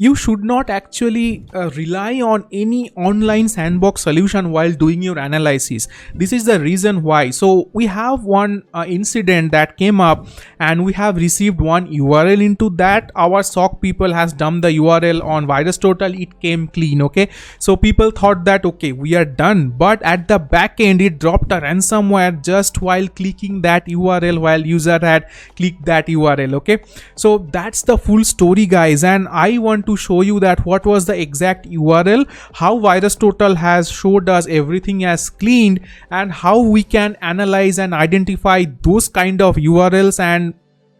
you should not actually rely on any online sandbox solution while doing your analysis. This is the reason why. So we have one incident that came up, and we have received one URL into that. Our SOC people has dumped the URL on VirusTotal. It came clean. Okay, so people thought that okay, we are done, but at the back end it dropped a ransomware just while clicking that URL, while user had clicked that URL. Okay, so that's the full story, guys, and I want to show you that what was the exact URL, how VirusTotal has showed us everything as cleaned, and how we can analyze and identify those kind of URLs, and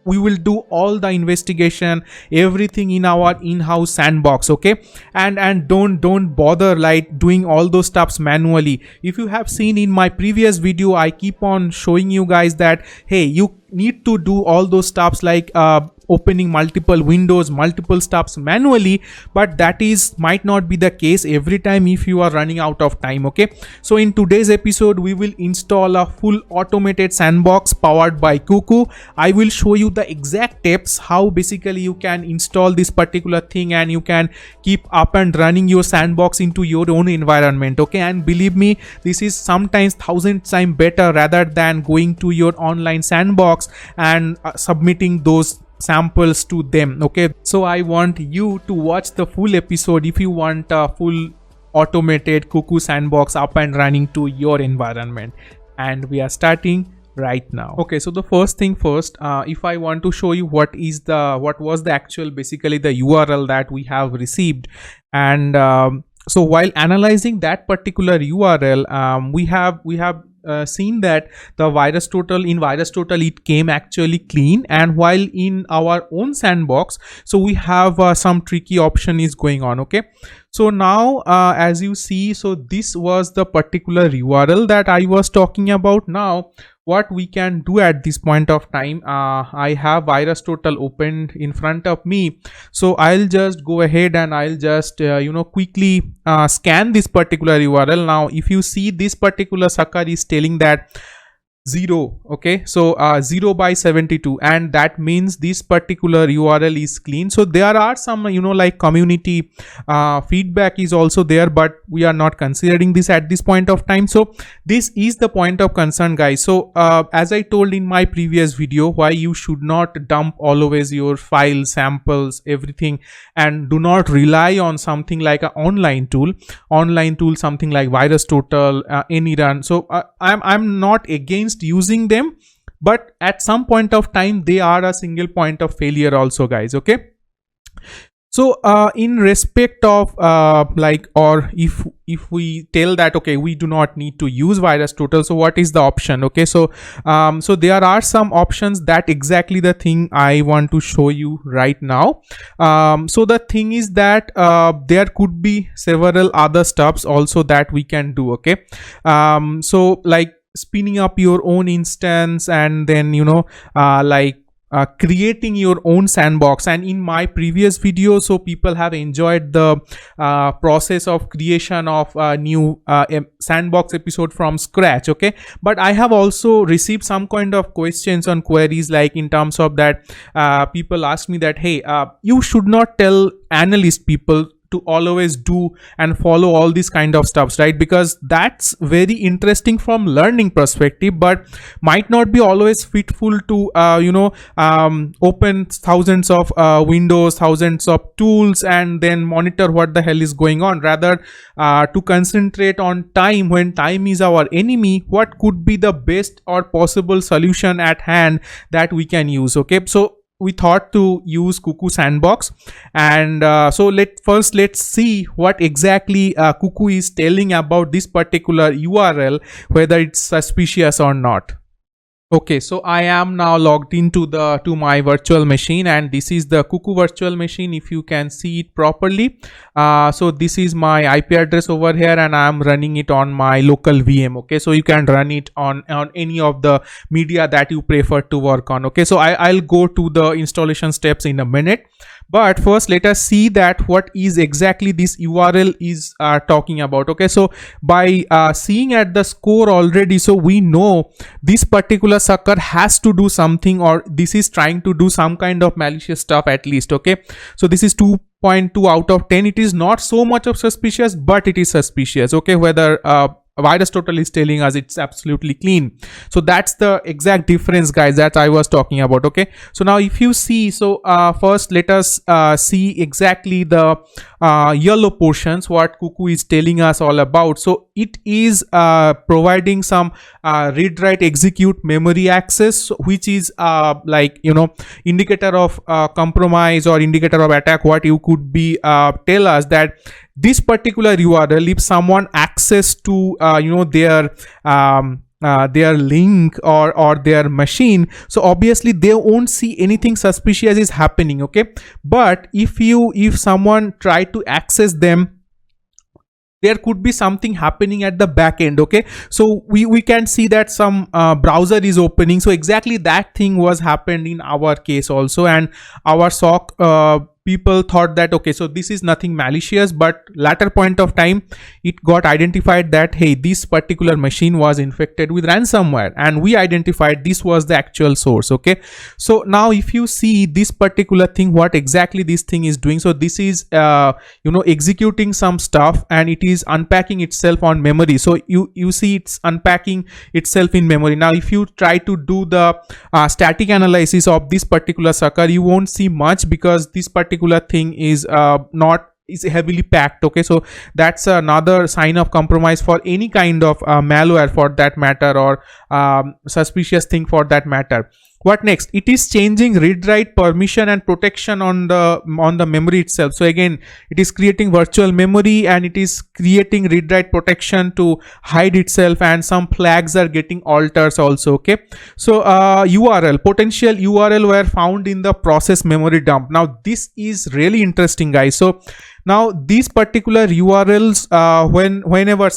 we will do all the investigation, everything in our in-house sandbox. Okay, and don't bother like doing all those stuffs manually. If you have seen in my previous video, I keep on showing you guys that hey, you need to do all those stuffs like opening multiple windows, multiple stuffs manually, but that is might not be the case every time if you are running out of time. Okay, so in today's episode we will install a full automated sandbox powered by Cuckoo. I will show you the exact steps how basically you can install this particular thing and you can keep up and running your sandbox into your own environment. Okay, and believe me, this is sometimes 1,000 times better rather than going to your online sandbox and submitting those samples to them. Okay, so I want you to watch the full episode if you want a full automated Cuckoo Sandbox up and running to your environment, and we are starting right now. Okay, so the first thing first, if I want to show you what was the actual basically the URL that we have received, and so while analyzing that particular URL, we have seen that the VirusTotal it came actually clean, and while in our own sandbox, so we have some tricky option is going on. Okay, so now as you see, so this was the particular URL that I was talking about. Now what we can do at this point of time, I have VirusTotal opened in front of me, so I'll just go ahead and I'll just quickly scan this particular URL. Now if you see, this particular sucker is telling that 0. Okay, so 0 by 72, and that means this particular URL is clean. So there are some like community feedback is also there, but we are not considering this at this point of time. So this is the point of concern, guys. So as I told in my previous video, why you should not dump always your files, samples, everything, and do not rely on something like an online tool, something like VirusTotal, AnyRun. So I'm not against using them, but at some point of time they are a single point of failure also, guys. Okay, so in respect of or if we tell that okay, we do not need to use VirusTotal, so what is the option? Okay, so so there are some options, that exactly the thing I want to show you right now. So the thing is that there could be several other stuffs also that we can do. Okay, so like spinning up your own instance, and then creating your own sandbox. And in my previous video, so people have enjoyed the process of creation of a new sandbox episode from scratch. Okay, but I have also received some kind of questions on queries, like in terms of that people ask me that hey, you should not tell analyst people to always do and follow all these kind of stuffs, right? Because that's very interesting from learning perspective, but might not be always fitful to open thousands of windows, thousands of tools, and then monitor what the hell is going on. Rather to concentrate on time, when time is our enemy, what could be the best or possible solution at hand that we can use. Okay, so we thought to use Cuckoo Sandbox, and so let's see what exactly Cuckoo is telling about this particular URL, whether it's suspicious or not. Okay, so I am now logged into to my virtual machine, and this is the Cuckoo virtual machine, if you can see it properly. So this is my IP address over here, and I am running it on my local VM. Okay, so you can run it on any of the media that you prefer to work on. Okay, so I'll go to the installation steps in a minute. But first let us see that what is exactly this URL is talking about. Okay, so by seeing at the score already, so we know this particular sucker has to do something, or this is trying to do some kind of malicious stuff at least. Okay, so this is 9.2 out of 10. It is not so much of suspicious, but it is suspicious. Okay, whether VirusTotal is telling us it's absolutely clean. So that's the exact difference, guys, that I was talking about. Okay, so now if you see, so first let us see exactly the yellow portions, what Cuckoo is telling us all about. So it is providing some read write execute memory access, which is like, you know, indicator of compromise or indicator of attack. What you could be tell us that this particular URL, if someone access to you know, their link or their machine, so obviously they won't see anything suspicious is happening. Okay, but if someone try to access them, there could be something happening at the back end. Okay, so we can see that some browser is opening. So exactly that thing was happened in our case also, and our SOC people thought that, okay, so this is nothing malicious, but latter point of time it got identified that, hey, this particular machine was infected with ransomware, and we identified this was the actual source. Okay, so now if you see this particular thing, what exactly this thing is doing, so this is you know, executing some stuff, and it is unpacking itself on memory. So you see it's unpacking itself in memory. Now if you try to do the static analysis of this particular sucker, you won't see much, because this particular thing is is heavily packed. Okay, so that's another sign of compromise for any kind of malware for that matter, or suspicious thing for that matter. What next? It is changing read write permission and protection on the memory itself. So again, it is creating virtual memory, and it is creating read write protection to hide itself, and some flags are getting altered also. Okay, so potential URL were found in the process memory dump. Now this is really interesting, guys. So now these particular URLs, whenever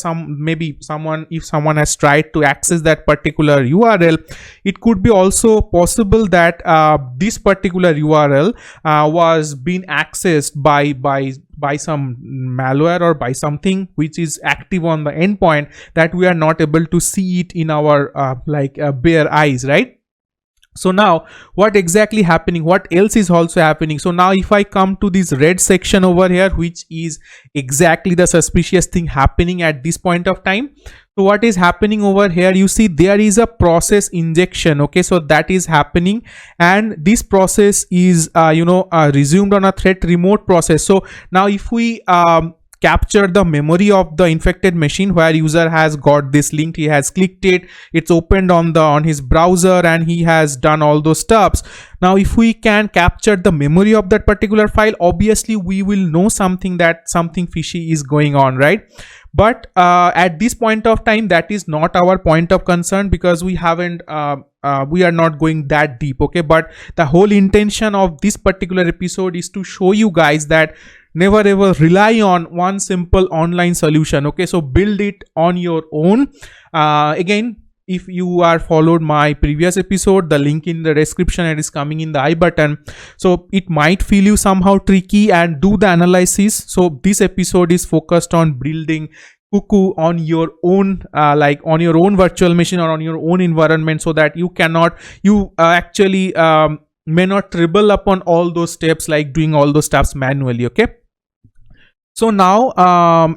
if someone has tried to access that particular URL, it could be also possible that this particular URL was being accessed by some malware or by something which is active on the endpoint, that we are not able to see it in our bare eyes, right? So now what exactly happening, what else is also happening? So now if I come to this red section over here, which is exactly the suspicious thing happening at this point of time. So what is happening over here, you see there is a process injection. Okay, so that is happening, and this process is resumed on a threat remote process. So now if we capture the memory of the infected machine, where user has got this link, he has clicked it, it's opened on his browser, and he has done all those steps. Now if we can capture the memory of that particular file, obviously we will know something, that something fishy is going on, right? But at this point of time, that is not our point of concern, because we haven't we are not going that deep. Okay, but the whole intention of this particular episode is to show you guys that never ever rely on one simple online solution. Okay, so build it on your own. Again, if you are followed my previous episode, the link in the description, it is coming in the I button. So it might feel you somehow tricky, and do the analysis. So this episode is focused on building Cuckoo on your own, on your own virtual machine or on your own environment, so that you actually may not tremble upon all those steps, like doing all those steps manually. Okay, so now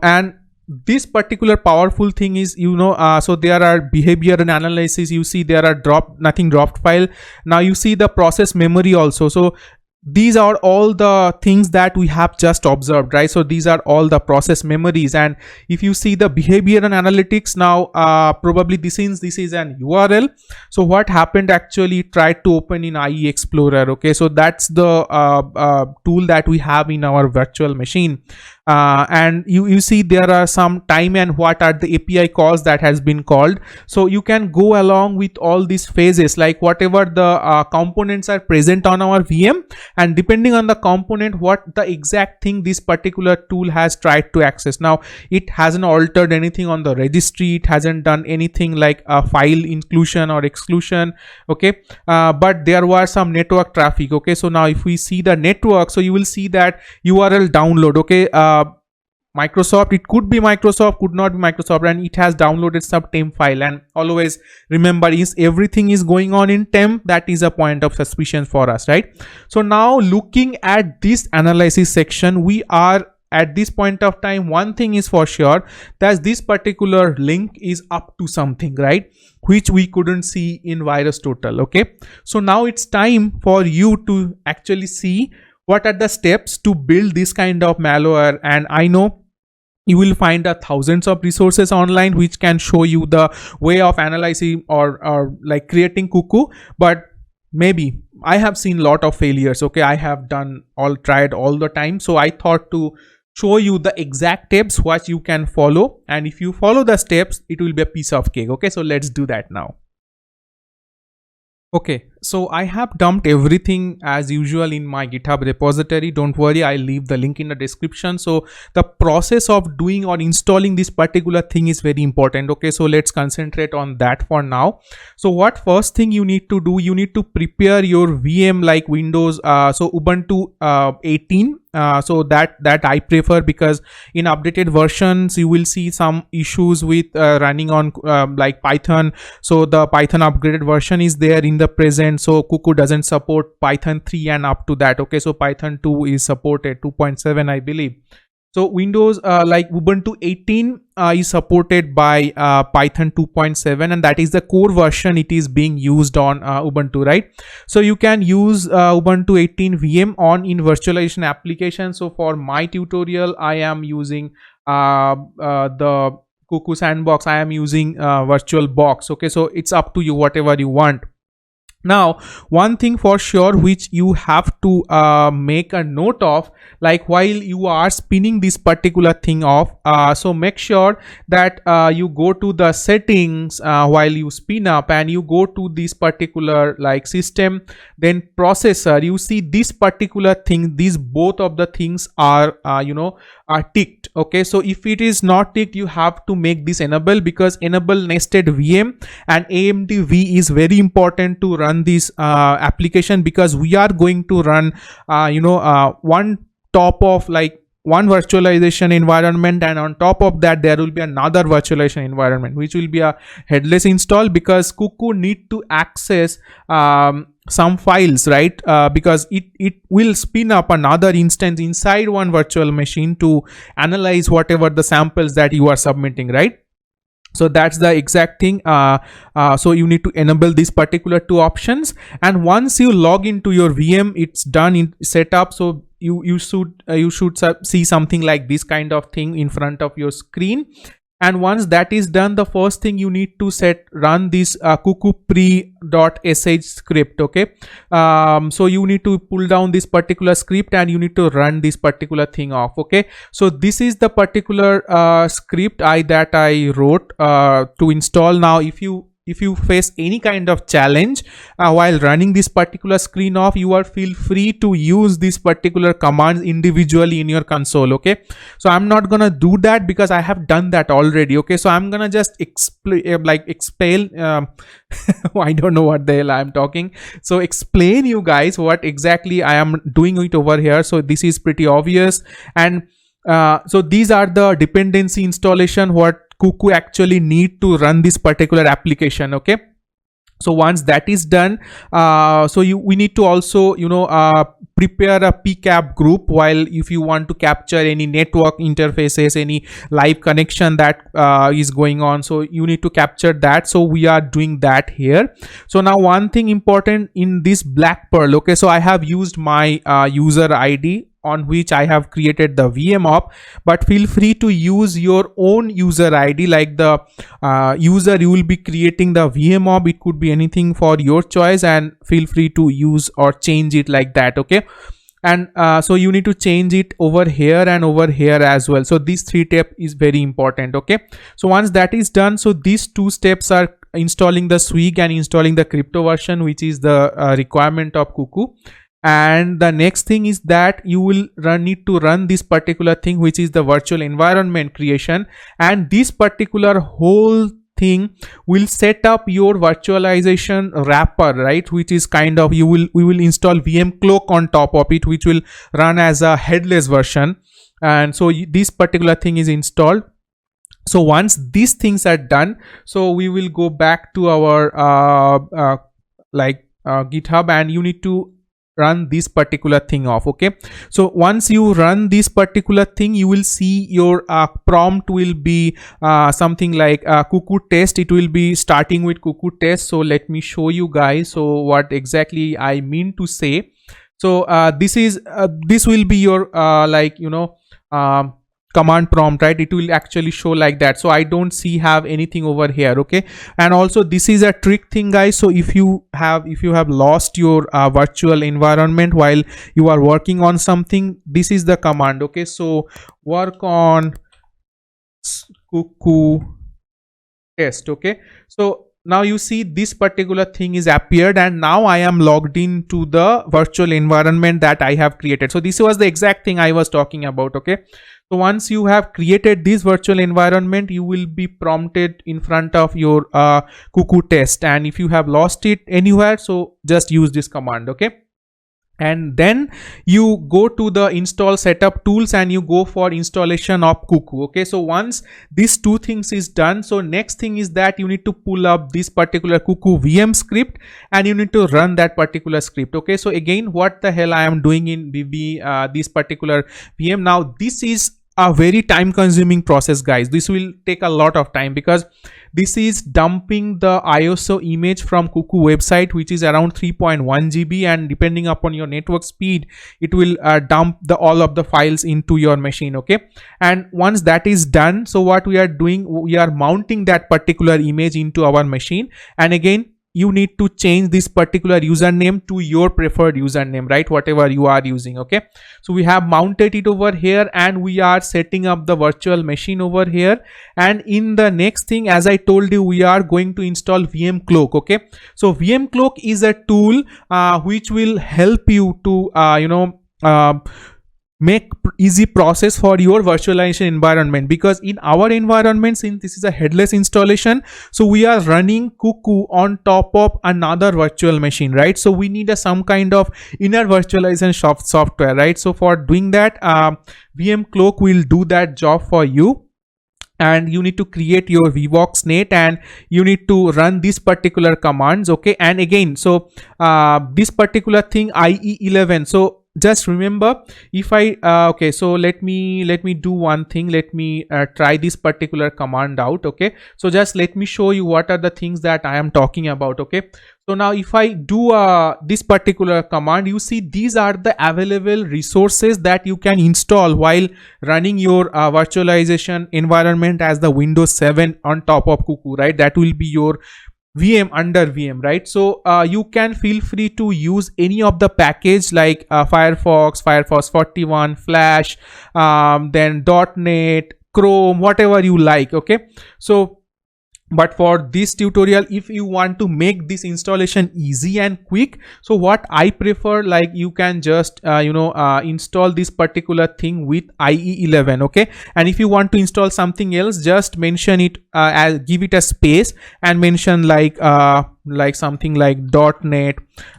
and this particular powerful thing is, so there are behavior and analysis. You see there are nothing dropped file. Now you see the process memory also. So these are all the things that we have just observed, right? So these are all the process memories. And if you see the behavior and analytics, now probably this is an URL. So what happened, actually tried to open in IE Explorer. Okay, so that's the tool that we have in our virtual machine. And you see there are some time and what are the API calls that has been called. So you can go along with all these phases, like whatever the components are present on our VM, and depending on the component, what the exact thing this particular tool has tried to access. Now it hasn't altered anything on the registry, it hasn't done anything like a file inclusion or exclusion. Okay, but there was some network traffic. Okay, so now if we see the network, so you will see that URL download. Okay, Microsoft, it could be Microsoft, could not be Microsoft, and it has downloaded some temp file. And always remember, is everything is going on in temp, that is a point of suspicion for us, right? So now looking at this analysis section, we are at this point of time, one thing is for sure, that this particular link is up to something, right, which we couldn't see in VirusTotal. Okay, so now it's time for you to actually see what are the steps to build this kind of malware. And I know you will find thousands of resources online which can show you the way of analyzing or like creating Cuckoo, but maybe I have seen a lot of failures. Okay, I have tried all the time, so I thought to show you the exact steps what you can follow, and if you follow the steps, it will be a piece of cake. Okay, so let's do that now. Okay, so I have dumped everything as usual in my GitHub repository. Don't worry, I'll leave the link in the description. So the process of doing or installing this particular thing is very important. Okay, so let's concentrate on that for now. So what first thing you need to do, you need to prepare your VM like Windows, so Ubuntu 18. So that I prefer, because in updated versions you will see some issues with running on like Python. So the Python upgraded version is there in the present, so Cuckoo doesn't support Python 3 and up to that. Okay, so Python 2 is supported, 2.7 I believe. So Windows like Ubuntu 18 is supported by Python 2.7, and that is the core version it is being used on Ubuntu, right? So you can use Ubuntu 18 VM on in virtualization application. So for my tutorial, I am using the Cuckoo Sandbox. I am using VirtualBox. Okay, so it's up to you, whatever you want. Now, one thing for sure which you have to make a note of, like while you are spinning this particular thing off, so make sure that you go to the settings while you spin up, and you go to this particular like system, then processor. You see this particular thing, these both of the things are are ticked. Okay, so if it is not ticked, you have to make this enable, because enable nested VM and AMD V is very important to run this application, because we are going to run one top of like one virtualization environment, and on top of that there will be another virtualization environment which will be a headless install, because Cuckoo need to access some files, right? Because it will spin up another instance inside one virtual machine to analyze whatever the samples that you are submitting, right? So that's the exact thing. So you need to enable these particular two options, and once you log into your VM, it's done in setup. So you should see something like this kind of thing in front of your screen. And once that is done, the first thing you need to run this cuckoo pre.sh script. Okay, so you need to pull down this particular script and you need to run this particular thing off. Okay, so this is the particular script that I wrote to install. Now if you face any kind of challenge while running this particular screen off, you are feel free to use this particular commands individually in your console. Okay, so I'm not gonna do that because I have done that already. Okay, so I'm gonna just explain I don't know what the hell I'm talking. So explain you guys what exactly I am doing it over here. So this is pretty obvious, and so these are the dependency installation what Cuckoo actually need to run this particular application. Okay, so once that is done, so we need to also prepare a pcap group, while if you want to capture any network interfaces, any live connection that is going on, so you need to capture that. So we are doing that here. So now one thing important in this BlackPerl. Okay, so I have used my user ID on which I have created the VM op, but feel free to use your own user ID, like the user you will be creating the VM op. It could be anything for your choice, and feel free to use or change it like that. Okay, and so you need to change it over here and over here as well. So this 3 step is very important. Okay, so once that is done, so these 2 steps are installing the Swig and installing the crypto version, which is the requirement of Cuckoo. And the next thing is that you will need to run this particular thing, which is the virtual environment creation, and this particular whole thing will set up your virtualization wrapper, right, which is kind of, we will install VM cloak on top of it, which will run as a headless version. And so this particular thing is installed. So once these things are done, so we will go back to our GitHub, and you need to run this particular thing off. Okay, so once you run this particular thing, you will see your prompt will be something like cuckoo test. It will be starting with cuckoo test. So let me show you guys so what exactly I mean to say. So this will be your command prompt, right? It will actually show like that. So I don't have anything over here. Okay, and also this is a trick thing, guys. So if you have lost your virtual environment while you are working on something, this is the command. Okay, so work on cuckoo test. Okay, so now you see this particular thing is appeared, and now I am logged into the virtual environment that I have created. So this was the exact thing I was talking about. Okay, so once you have created this virtual environment, you will be prompted in front of your cuckoo test, and if you have lost it anywhere, so just use this command. Okay, and then you go to the install setup tools and you go for installation of cuckoo. Okay, so once these two things is done, so next thing is that you need to pull up this particular cuckoo VM script and you need to run that particular script. Okay, so again, what the hell I am doing in this particular VM. Now this is a very time consuming process, guys. This will take a lot of time because this is dumping the ISO image from Cuckoo website, which is around 3.1 GB, and depending upon your network speed, it will dump all of the files into your machine. Okay, and once that is done, so what we are doing, we are mounting that particular image into our machine, and again you need to change this particular username to your preferred username, right, whatever you are using. Okay, so we have mounted it over here and we are setting up the virtual machine over here, and in the next thing, as I told you, we are going to install VM cloak. Okay, so VM cloak is a tool which will help you to make easy process for your virtualization environment, because in our environment, since this is a headless installation, so we are running Cuckoo on top of another virtual machine, right? So we need some kind of inner virtualization software, right? So for doing that, VM cloak will do that job for you, and you need to create your vvoxnet and you need to run these particular commands. Okay, and again, so this particular thing IE11, so just remember, if I okay, so let me do one thing. Let me try this particular command out. Okay, so just let me show you what are the things that I am talking about. Okay, so now if I do this particular command, you see these are the available resources that you can install while running your virtualization environment as the Windows 7 on top of Cuckoo, right? That will be your VM under VM, right? So you can feel free to use any of the package like Firefox 41, Flash, then .NET, Chrome, whatever you like. Okay, so but for this tutorial, if you want to make this installation easy and quick, so what I prefer, like you can just install this particular thing with IE11. Okay, and if you want to install something else, just mention it, give it a space and mention like something like .NET,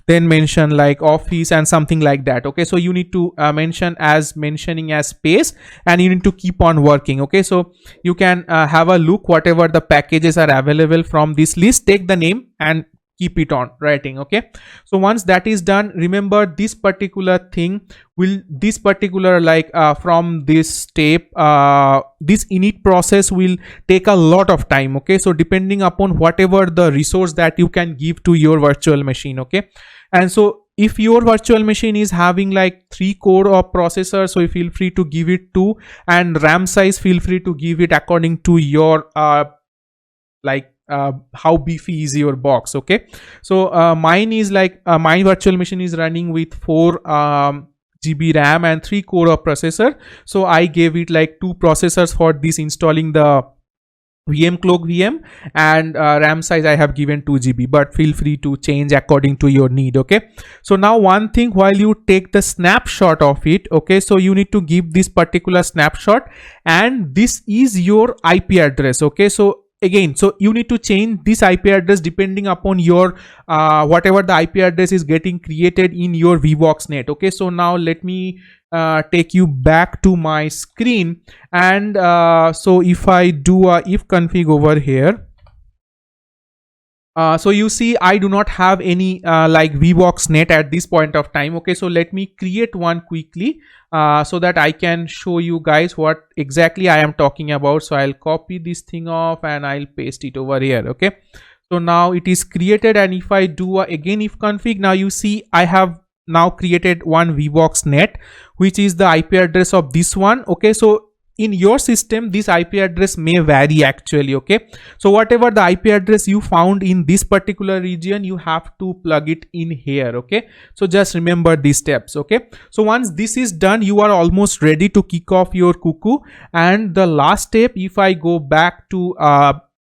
then mention like Office and something like that. Okay, so you need to mentioning as space, and you need to keep on working. Okay, so you can have a look whatever the packages are available from this list, take the name and keep it on writing. Okay, so once that is done, remember this particular thing will from this step, this init process will take a lot of time. Okay, so depending upon whatever the resource that you can give to your virtual machine. Okay, and so if your virtual machine is having like 3 core of processor, so feel free to give it 2, and RAM size feel free to give it according to your how beefy is your box. Okay, so mine is like my virtual machine is running with 4 GB RAM and 3 core of processor, so I gave it like 2 processors for this installing the VM cloak VM, and RAM size I have given 2 GB, but feel free to change according to your need. Okay, so now one thing, while you take the snapshot of it, okay, so you need to give this particular snapshot, and this is your IP address. Okay, so again, so you need to change this IP address depending upon your whatever the IP address is getting created in your VBox net. Okay, so now let me take you back to my screen, and so if I do a if config over here, so you see I do not have any like VBox net at this point of time. Okay, so let me create one quickly so that I can show you guys what exactly I am talking about. So I'll copy this thing off and I'll paste it over here. Okay, so now it is created, and if I do again if config, now you see I have now created one VBox net, which is the IP address of this one. Okay, so in your system this IP address may vary actually. Okay, so whatever the IP address you found in this particular region, you have to plug it in here. Okay, so just remember these steps. Okay, so once this is done, you are almost ready to kick off your Cuckoo. And the last step, if I go back to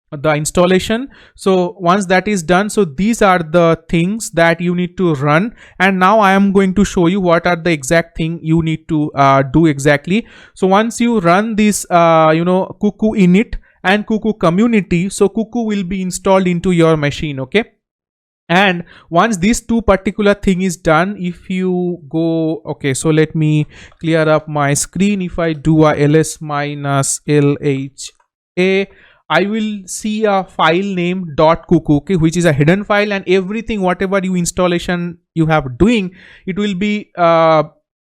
the installation, so once that is done, so these are the things that you need to run, and now I am going to show you what are the exact thing you need to do exactly. So once you run this Cuckoo init and Cuckoo community, so Cuckoo will be installed into your machine. Okay, and once these two particular thing is done, if you go, okay, so let me clear up my screen. If I do a ls-lha, I will see a file name .cuckoo, okay, which is a hidden file, and everything whatever you installation you have doing, it will be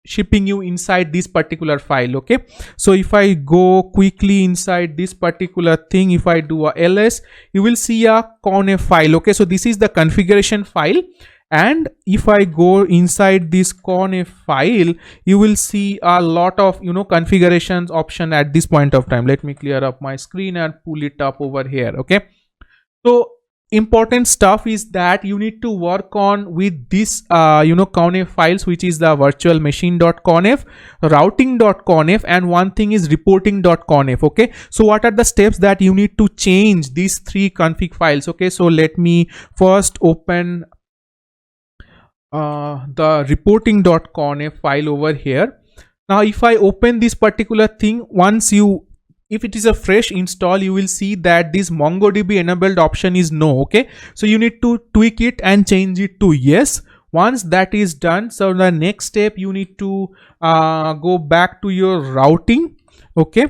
shipping you inside this particular file. Okay, so if I go quickly inside this particular thing, if I do a ls, you will see a conf file. Okay, so this is the configuration file, and if I go inside this conf file, you will see a lot of configurations option at this point of time. Let me clear up my screen and pull it up over here. Okay, so important stuff is that you need to work on with this conf files, which is the virtual machine.conf, routing.conf, and one thing is reporting.conf. okay, so what are the steps that you need to change these three config files? Okay, so let me first open the reporting.conf file over here. Now if I open this particular thing, if it is a fresh install, you will see that this MongoDB enabled option is no. Okay, so you need to tweak it and change it to yes. Once that is done, so the next step, you need to go back to your routing. Okay,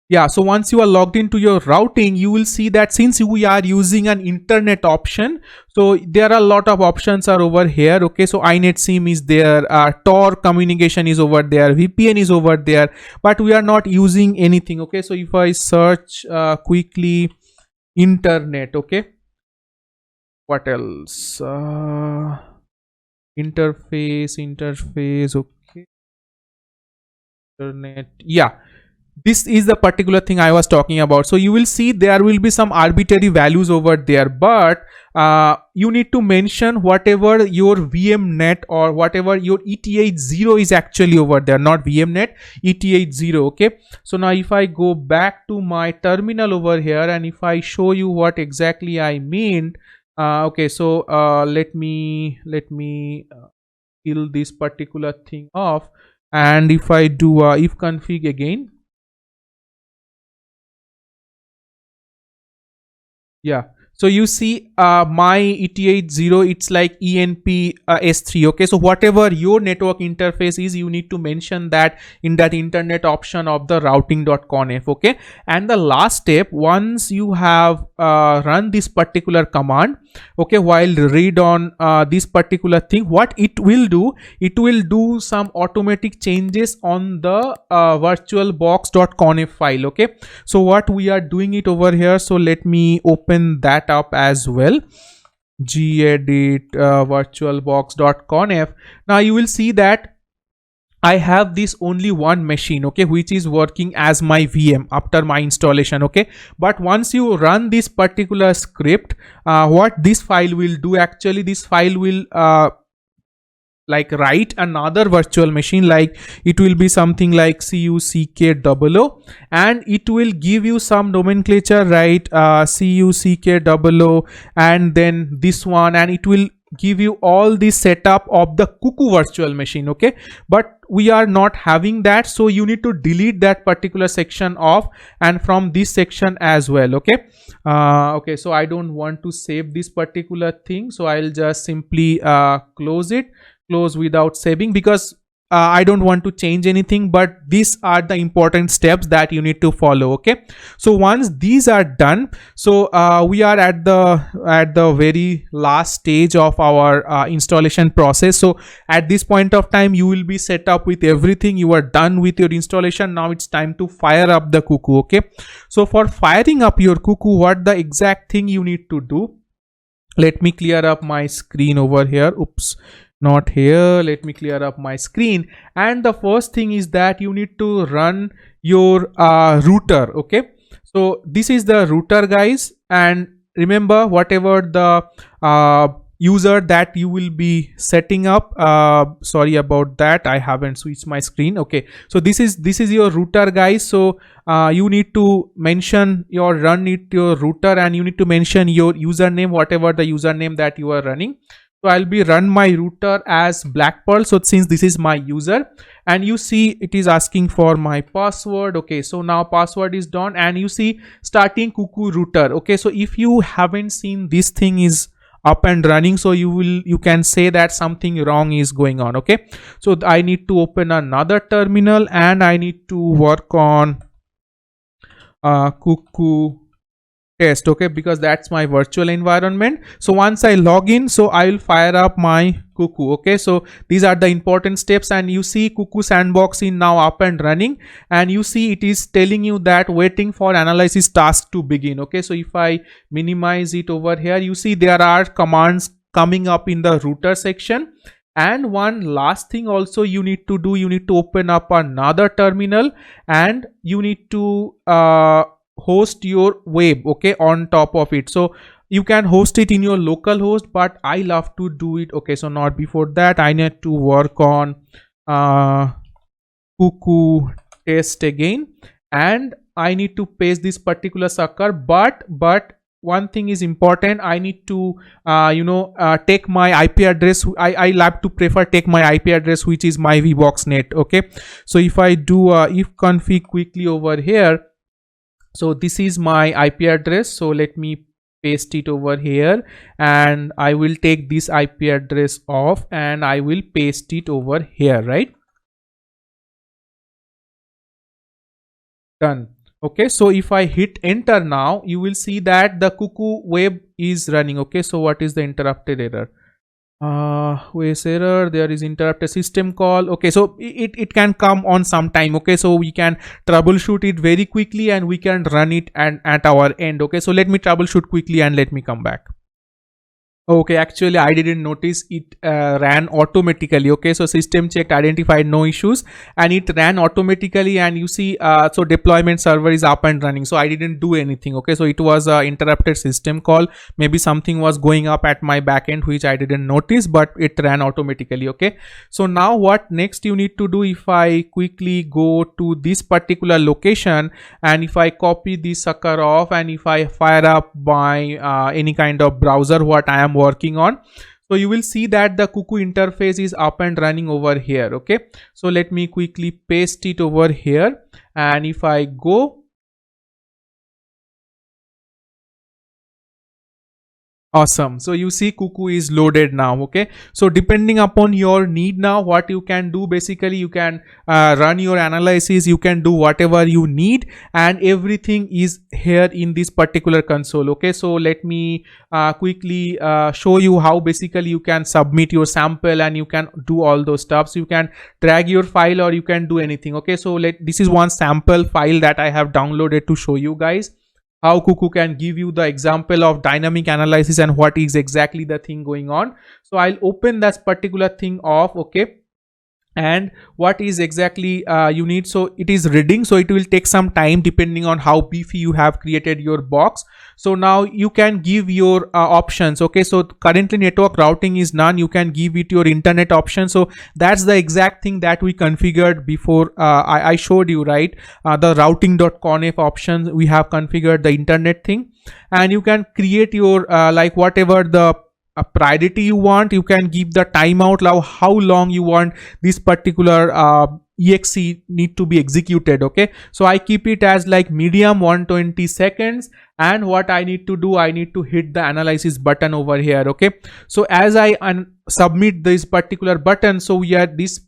yeah, so once you are logged into your routing, you will see that since we are using an internet option, so there are a lot of options are over here. Okay, so iNetSIM is there, Tor communication is over there, VPN is over there, but we are not using anything. Okay, so if I search quickly internet, okay, what else? Interface, okay, internet, yeah. This is the particular thing I was talking about. So you will see there will be some arbitrary values over there, but you need to mention whatever your VMnet or whatever your ETH0 is actually over there, not VMnet, ETH0. Okay, so now if I go back to my terminal over here and if I show you what exactly I mean, okay, so let me kill this particular thing off, and if I do if config again, yeah, so you see my ETH0, it's like ENP S3. okay, so whatever your network interface is, you need to mention that in that internet option of the routing.conf. okay, and the last step, once you have run this particular command, okay, while read on this particular thing, what it will do some automatic changes on the virtualbox.conf file. okay, so what we are doing it over here, so let me open that up as well, gedit virtualbox.conf. now you will see that I have this only one machine, okay, which is working as my VM after my installation. okay, but once you run this particular script, what this file will do, actually this file will like write another virtual machine, like it will be something like cuckoo, and it will give you some nomenclature, right? cuckoo, and then this one, and it will give you all the setup of the Cuckoo virtual machine. okay, but we are not having that, so you need to delete that particular section off, and from this section as well. Okay, okay, so I don't want to save this particular thing, so I'll just simply close without saving, because I don't want to change anything, but these are the important steps that you need to follow. Okay, so once these are done, so we are at the very last stage of our installation process. So at this point of time, you will be set up with everything. You are done with your installation. Now it's time to fire up the Cuckoo. Okay, so for firing up your Cuckoo, what the exact thing you need to do? Let me clear up my screen over here. Oops, not here. Let me clear up my screen. And the first thing is that you need to run your router. Okay, so this is the router, guys, and remember, whatever the user that you will be setting up, sorry about that, I haven't switched my screen. Okay, so this is your router, guys. So you need to mention your router, and you need to mention your username, whatever the username that you are running. So I'll be run my router as BlackPerl. So since this is my user, and you see it is asking for my password. Okay, so now password is done, and you see starting Cuckoo router. Okay, so if you haven't seen this thing is up and running, so you can say that something wrong is going on. Okay, so I need to open another terminal, and I need to work on Cuckoo test. Okay, because that's my virtual environment. So once I log in, so I will fire up my Cuckoo. Okay, so these are the important steps, and you see Cuckoo Sandbox is now up and running, and you see it is telling you that waiting for analysis task to begin. Okay, so if I minimize it over here, you see there are commands coming up in the router section. And one last thing also you need to do, you need to open up another terminal, and you need to host your web, okay, on top of it. So you can host it in your local host, but I love to do it. Okay, so not before that, I need to work on Cuckoo test again, and I need to paste this particular sucker, but one thing is important. I need to take my IP address. I love to prefer take my IP address, which is my VBoxNet. Okay, so if I do if config quickly over here, so this is my IP address. So let me paste it over here, and I will take this IP address off, and I will paste it over here, right? Done. Okay, so if I hit enter now, you will see that the Cuckoo web is running. Okay, so what is the interrupted error? Where's error? There is interrupted system call. Okay, so it can come on some time. Okay, so we can troubleshoot it very quickly, and we can run it and at our end. Okay, so let me troubleshoot quickly, and let me come back. Okay, actually I didn't notice it ran automatically. Okay, so system checked, identified no issues, and it ran automatically, and you see so deployment server is up and running. So I didn't do anything. Okay, so it was a interrupted system call. Maybe something was going up at my backend which I didn't notice, but it ran automatically. Okay, so now what next you need to do, if I quickly go to this particular location, and if I copy this sucker off, and if I fire up my any kind of browser what I am working on, so you will see that the Cuckoo interface is up and running over here. Okay, so let me quickly paste it over here, and if I go, awesome, so you see Cuckoo is loaded now. Okay, so depending upon your need, now what you can do, basically you can run your analysis, you can do whatever you need, and everything is here in this particular console. Okay, so let me quickly show you how basically you can submit your sample, and you can do all those stuff. So you can drag your file, or you can do anything. Okay, so this is one sample file that I have downloaded to show you guys how Cuckoo can give you the example of dynamic analysis and what is exactly the thing going on. So I'll open that particular thing off. Okay, and what is exactly you need, so it is reading, so it will take some time depending on how beefy you have created your box. So now you can give your options. Okay, so currently network routing is none, you can give it your internet option. So that's the exact thing that we configured before. I showed you, right? The routing.conf options, we have configured the internet thing, and you can create your like whatever the a priority you want. You can give the timeout, how long you want this particular exe need to be executed. Okay, so I keep it as like medium, 120 seconds. And what I need to do, I need to hit the analysis button over here. Okay, so as I submit this particular button, so this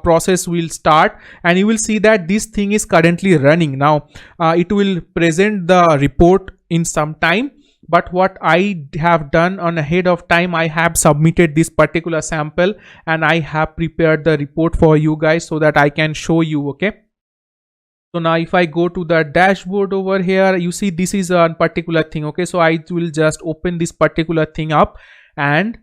process will start, and you will see that this thing is currently running now. It will present the report in some time, but what I have done on ahead of time, I have submitted this particular sample and I have prepared the report for you guys so that I can show you. Okay, so now if I go to the dashboard over here, you see this is a particular thing. Okay, so I will just open this particular thing up, and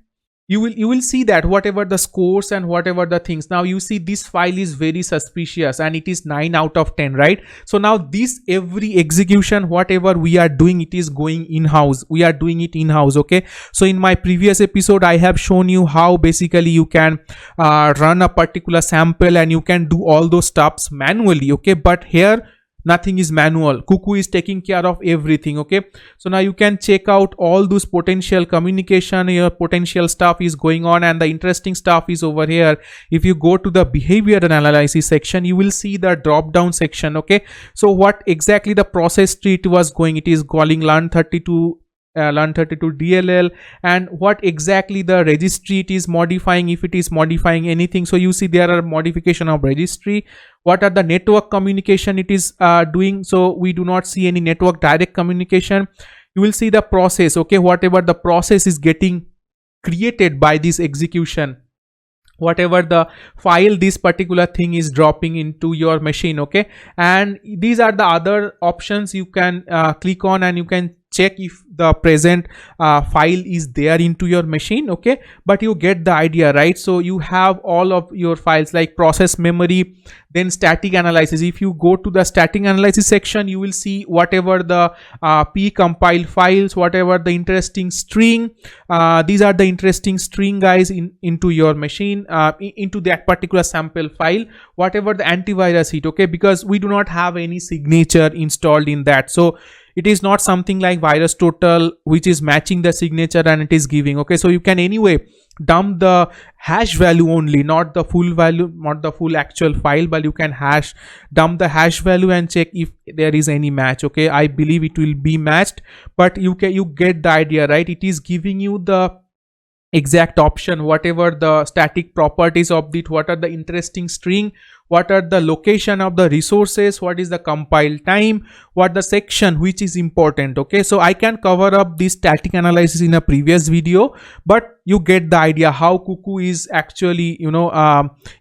you will see that whatever the scores and whatever the things, now you see this file is very suspicious and it is 9 out of 10, right? So now this every execution, whatever we are doing, it is going in-house. We are doing it in-house. Okay, so in my previous episode, I have shown you how basically you can run a particular sample and you can do all those stuffs manually. Okay, but here nothing is manual. Cuckoo is taking care of everything. Okay, so now you can check out all those potential communication, your potential stuff is going on, and the interesting stuff is over here. If you go to the behavior analysis section, you will see the drop down section. Okay, so what exactly the process tree it was going, it is calling learn32 DLL, and what exactly the registry it is modifying, if it is modifying anything. So you see there are modification of registry. What are the network communication it is doing? So we do not see any network direct communication. You will see the process. Okay, whatever the process is getting created by this execution, whatever the file this particular thing is dropping into your machine. Okay, and these are the other options you can click on, and you can check if the present file is there into your machine. Okay, but you get the idea, right? So you have all of your files like process memory, then static analysis. If you go to the static analysis section, you will see whatever the p-compile files, whatever the interesting string, these are the interesting string guys into your machine, into that particular sample file, whatever the antivirus hit. Okay, because we do not have any signature installed in that, so it is not something like VirusTotal which is matching the signature and it is giving. Okay, so you can anyway dump the hash value only, not the full value, not the full actual file, but you can dump the hash value and check if there is any match. Okay, I believe it will be matched, but you get the idea, right? It is giving you the exact option, whatever the static properties of it, what are the interesting string, what are the location of the resources, what is the compile time, what the section which is important. Okay, so I can cover up this static analysis in a previous video, but you get the idea how Cuckoo is actually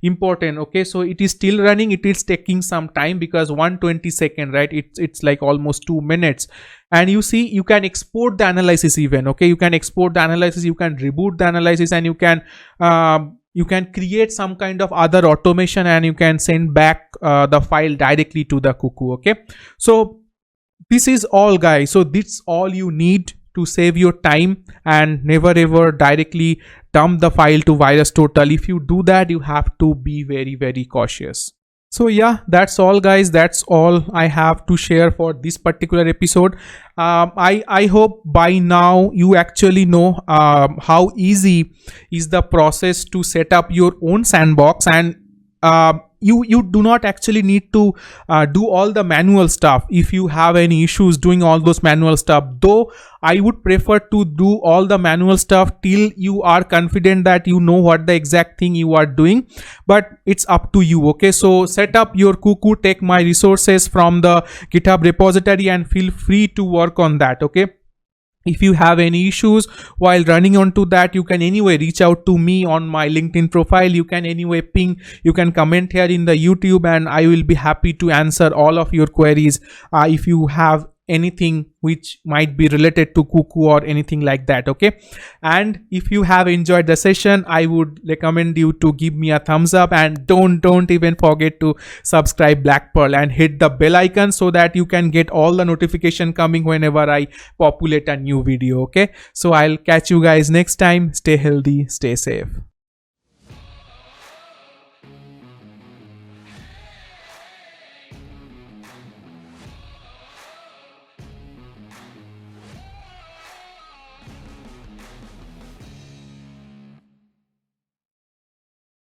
important. Okay, so it is still running, it is taking some time because 120 seconds, right? It's like almost 2 minutes. And you see you can export the analysis even. Okay, you can export the analysis, you can reboot the analysis, and you can create some kind of other automation, and you can send back the file directly to the Cuckoo. Okay, so this is all guys. So this is all you need to save your time and never ever directly dump the file to VirusTotal. If you do that, you have to be very, very cautious. So yeah, that's all guys, that's all I have to share for this particular episode. I hope by now you actually know how easy is the process to set up your own sandbox, and you do not actually need to do all the manual stuff if you have any issues doing all those manual stuff. Though I would prefer to do all the manual stuff till you are confident that you know what the exact thing you are doing, but it's up to you. Okay, so set up your Cuckoo, take my resources from the GitHub repository and feel free to work on that. Okay, if you have any issues while running onto that, you can anyway reach out to me on my LinkedIn profile. You can anyway ping, you can comment here in the YouTube, and I will be happy to answer all of your queries if you have anything which might be related to Cuckoo or anything like that. Okay, and if you have enjoyed the session, I would recommend you to give me a thumbs up, and don't even forget to subscribe BlackPerl and hit the bell icon so that you can get all the notification coming whenever I populate a new video. Okay, so I'll catch you guys next time. Stay healthy, stay safe.